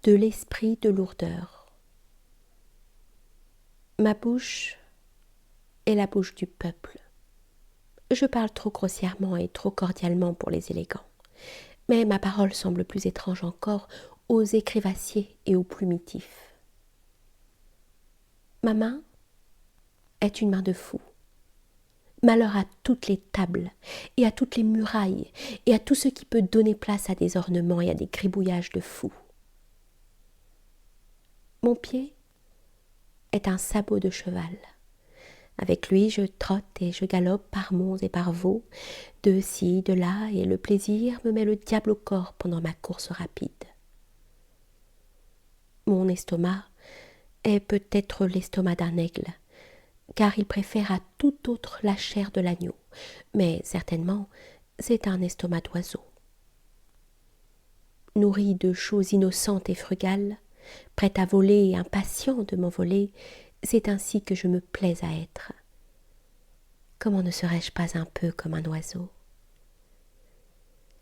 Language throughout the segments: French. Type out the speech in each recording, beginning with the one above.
de l'esprit de lourdeur. Ma bouche est la bouche du peuple. Je parle trop grossièrement et trop cordialement pour les élégants, mais ma parole semble plus étrange encore aux écrivassiers et aux plumitifs. Ma main est une main de fou. Malheur à toutes les tables, et à toutes les murailles, et à tout ce qui peut donner place à des ornements et à des gribouillages de fous. Mon pied est un sabot de cheval. Avec lui, je trotte et je galope par monts et par vaux, de ci, de là, et le plaisir me met le diable au corps pendant ma course rapide. Mon estomac est peut-être l'estomac d'un aigle, car il préfère à tout autre la chair de l'agneau, mais certainement c'est un estomac d'oiseau. Nourri de choses innocentes et frugales, prêt à voler et impatient de m'envoler, c'est ainsi que je me plais à être. Comment ne serais-je pas un peu comme un oiseau?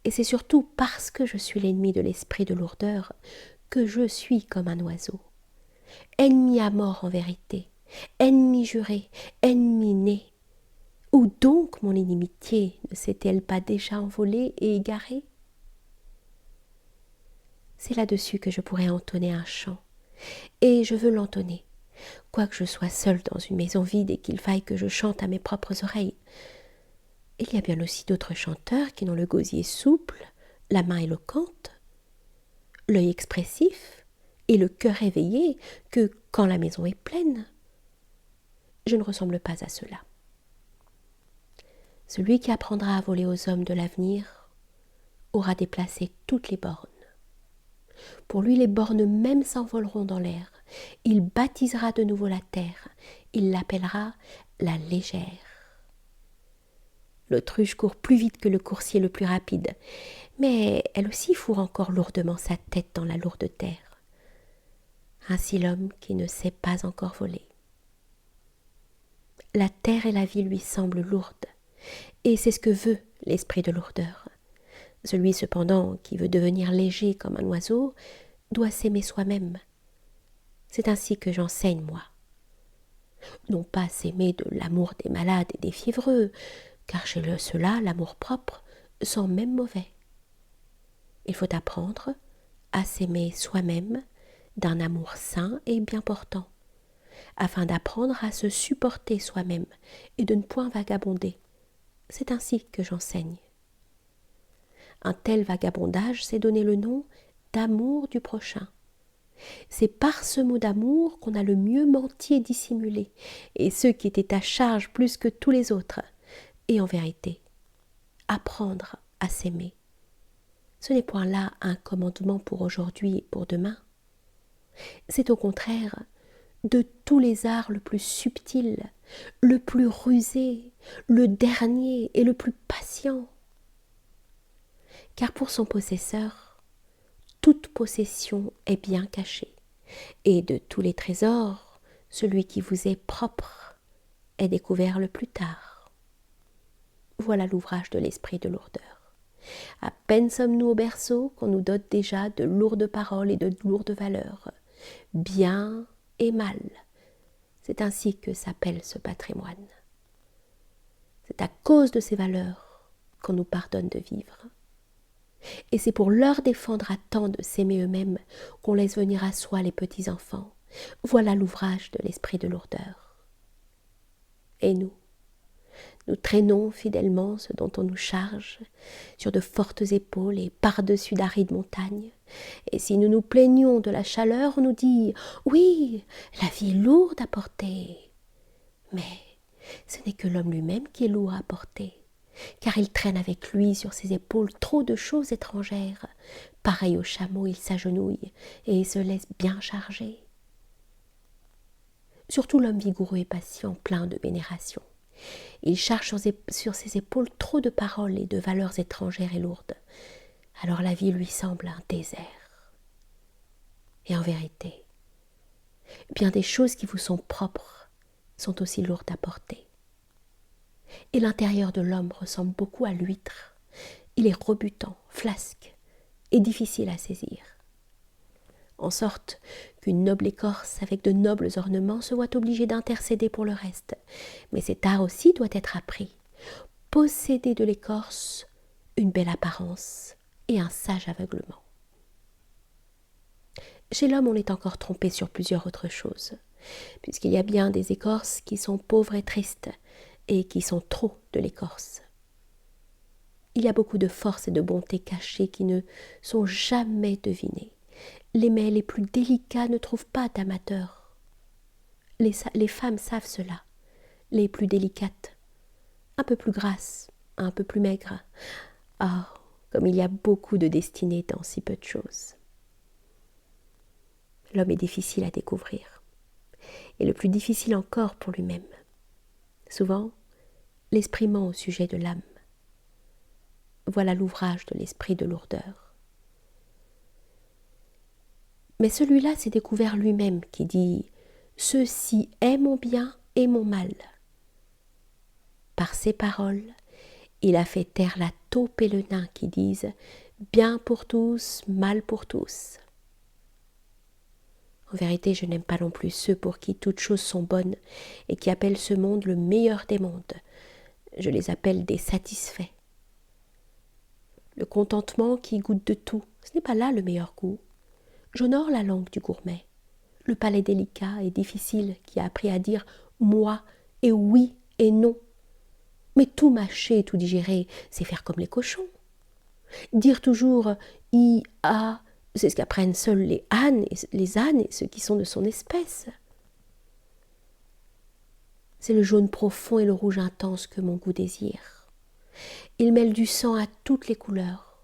Et c'est surtout parce que je suis l'ennemi de l'esprit de lourdeur que je suis comme un oiseau. Ennemi à mort en vérité, ennemi juré, ennemi né. Où donc mon inimitié ne s'est-elle pas déjà envolée et égarée? C'est là-dessus que je pourrais entonner un chant, et je veux l'entonner, quoique je sois seule dans une maison vide et qu'il faille que je chante à mes propres oreilles. Il y a bien aussi d'autres chanteurs qui n'ont le gosier souple, la main éloquente, l'œil expressif et le cœur éveillé que quand la maison est pleine. Je ne ressemble pas à cela. Celui qui apprendra à voler aux hommes de l'avenir aura déplacé toutes les bornes. Pour lui, les bornes même s'envoleront dans l'air. Il baptisera de nouveau la terre. Il l'appellera la légère. L'autruche court plus vite que le coursier le plus rapide, mais elle aussi fourre encore lourdement sa tête dans la lourde terre. Ainsi l'homme qui ne sait pas encore voler. La terre et la vie lui semblent lourdes, et c'est ce que veut l'esprit de lourdeur. Celui cependant qui veut devenir léger comme un oiseau doit s'aimer soi-même. C'est ainsi que j'enseigne, moi. Non pas s'aimer de l'amour des malades et des fiévreux, car chez ceux-là, l'amour-propre sent même mauvais. Il faut apprendre à s'aimer soi-même d'un amour sain et bien portant, afin d'apprendre à se supporter soi-même et de ne point vagabonder. C'est ainsi que j'enseigne. Un tel vagabondage s'est donné le nom d'amour du prochain. C'est par ce mot d'amour qu'on a le mieux menti et dissimulé, et ceux qui étaient à charge plus que tous les autres. Et en vérité, apprendre à s'aimer, ce n'est point là un commandement pour aujourd'hui et pour demain. C'est au contraire de tous les arts le plus subtil, le plus rusé, le dernier et le plus patient. Car pour son possesseur, toute possession est bien cachée, et de tous les trésors, celui qui vous est propre est découvert le plus tard. Voilà l'ouvrage de l'esprit de lourdeur. À peine sommes-nous au berceau qu'on nous dote déjà de lourdes paroles et de lourdes valeurs, bien et mal. C'est ainsi que s'appelle ce patrimoine. C'est à cause de ces valeurs qu'on nous pardonne de vivre. Et c'est pour leur défendre à temps de s'aimer eux-mêmes qu'on laisse venir à soi les petits-enfants. Voilà l'ouvrage de l'esprit de lourdeur. Et nous traînons fidèlement ce dont on nous charge sur de fortes épaules et par-dessus d'arides montagnes. Et si nous nous plaignons de la chaleur, on nous dit « Oui, la vie est lourde à porter. » Mais ce n'est que l'homme lui-même qui est lourd à porter, car il traîne avec lui sur ses épaules trop de choses étrangères. Pareil au chameau, il s'agenouille et se laisse bien charger. Surtout l'homme vigoureux et patient, plein de vénération. Il charge sur ses épaules trop de paroles et de valeurs étrangères et lourdes. Alors la vie lui semble un désert. Et en vérité, bien des choses qui vous sont propres sont aussi lourdes à porter. Et l'intérieur de l'homme ressemble beaucoup à l'huître. Il est rebutant, flasque et difficile à saisir. en sorte qu'une noble écorce avec de nobles ornements se voit obligée d'intercéder pour le reste. Mais cet art aussi doit être appris. Posséder de l'écorce une belle apparence et un sage aveuglement. Chez l'homme, on est encore trompé sur plusieurs autres choses, puisqu'il y a bien des écorces qui sont pauvres et tristes, et qui sont trop de l'écorce. Il y a beaucoup de force et de bonté cachées qui ne sont jamais devinées. Les mets les plus délicats ne trouvent pas d'amateurs. Les femmes savent cela, les plus délicates, un peu plus grasses, un peu plus maigres. Ah, comme il y a beaucoup de destinées dans si peu de choses. L'homme est difficile à découvrir, et le plus difficile encore pour lui-même. Souvent, l'esprit ment au sujet de l'âme. Voilà l'ouvrage de l'esprit de lourdeur. Mais celui-là s'est découvert lui-même qui dit « Ceci est mon bien et mon mal ». Par ses paroles, il a fait taire la taupe et le nain qui disent « Bien pour tous, mal pour tous ». En vérité, je n'aime pas non plus ceux pour qui toutes choses sont bonnes et qui appellent ce monde le meilleur des mondes. Je les appelle des satisfaits. Le contentement qui goûte de tout, ce n'est pas là le meilleur goût. J'honore la langue du gourmet, le palais délicat et difficile qui a appris à dire « moi » et « oui » et « non ». Mais tout mâcher, tout digérer, c'est faire comme les cochons. Dire toujours « i, a », c'est ce qu'apprennent seuls les ânes et ceux qui sont de son espèce. C'est le jaune profond et le rouge intense que mon goût désire. Il mêle du sang à toutes les couleurs.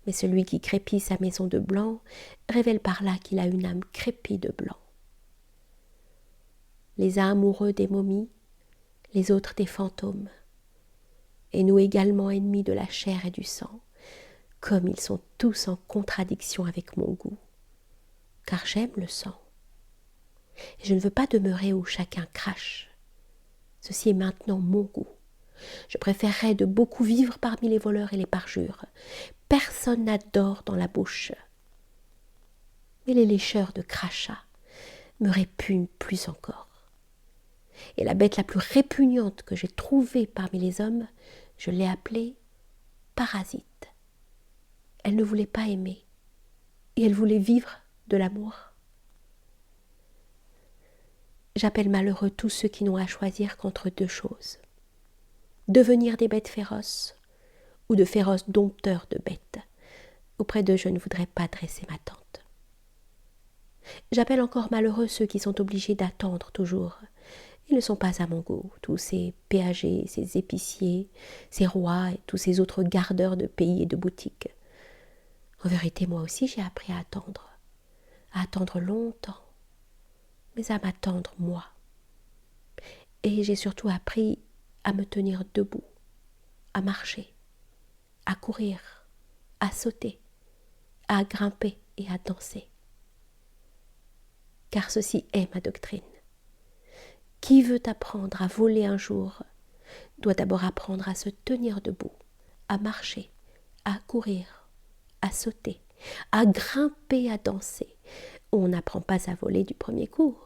Mais celui qui crépit sa maison de blanc révèle par là qu'il a une âme crépie de blanc. Les uns amoureux des momies, les autres des fantômes, et nous également ennemis de la chair et du sang, comme ils sont tous en contradiction avec mon goût, car j'aime le sang. Et je ne veux pas demeurer où chacun crache. Ceci est maintenant mon goût. Je préférerais de beaucoup vivre parmi les voleurs et les parjures. Personne n'adore dans la bouche. Mais les lécheurs de crachats me répugnent plus encore. Et la bête la plus répugnante que j'ai trouvée parmi les hommes, je l'ai appelée parasite. Elle ne voulait pas aimer, et elle voulait vivre de l'amour. J'appelle malheureux tous ceux qui n'ont à choisir qu'entre deux choses. Devenir des bêtes féroces, ou de féroces dompteurs de bêtes. Auprès d'eux, je ne voudrais pas dresser ma tente. J'appelle encore malheureux ceux qui sont obligés d'attendre toujours. Ils ne sont pas à mon goût, tous ces péagers, ces épiciers, ces rois et tous ces autres gardeurs de pays et de boutiques. En vérité, moi aussi, j'ai appris à attendre longtemps, mais à m'attendre moi. Et j'ai surtout appris à me tenir debout, à marcher, à courir, à sauter, à grimper et à danser. Car ceci est ma doctrine. Qui veut apprendre à voler un jour doit d'abord apprendre à se tenir debout, à marcher, à courir, à sauter, à grimper, à danser. On n'apprend pas à voler du premier coup.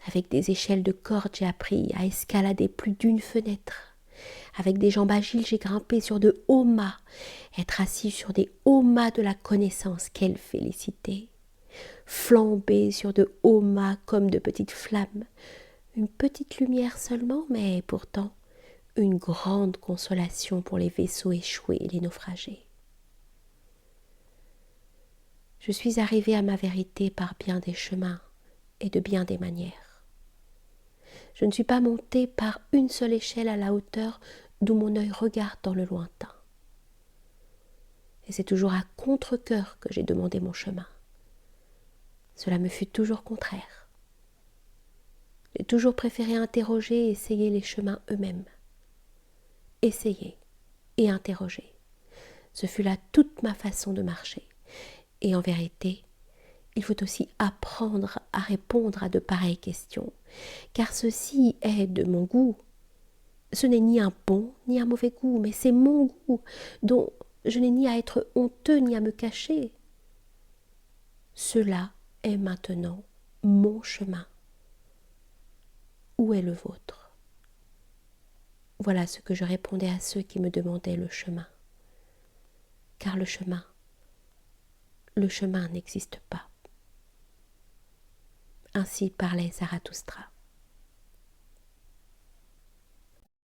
Avec des échelles de corde, j'ai appris à escalader plus d'une fenêtre. Avec des jambes agiles, j'ai grimpé sur de hauts mâts. Être assis sur des hauts mâts de la connaissance, quelle félicité! Flamber sur de hauts mâts comme de petites flammes. Une petite lumière seulement, mais pourtant une grande consolation pour les vaisseaux échoués et les naufragés. Je suis arrivée à ma vérité par bien des chemins et de bien des manières. Je ne suis pas montée par une seule échelle à la hauteur d'où mon œil regarde dans le lointain. Et c'est toujours à contre-cœur que j'ai demandé mon chemin. Cela me fut toujours contraire. J'ai toujours préféré interroger et essayer les chemins eux-mêmes. Essayer et interroger. Ce fut là toute ma façon de marcher. Et en vérité, il faut aussi apprendre à répondre à de pareilles questions, car ceci est de mon goût. Ce n'est ni un bon ni un mauvais goût, mais c'est mon goût dont je n'ai ni à être honteux ni à me cacher. Cela est maintenant mon chemin. Où est le vôtre? Voilà ce que je répondais à ceux qui me demandaient le chemin. Car le chemin n'existe pas. Ainsi parlait Zarathustra.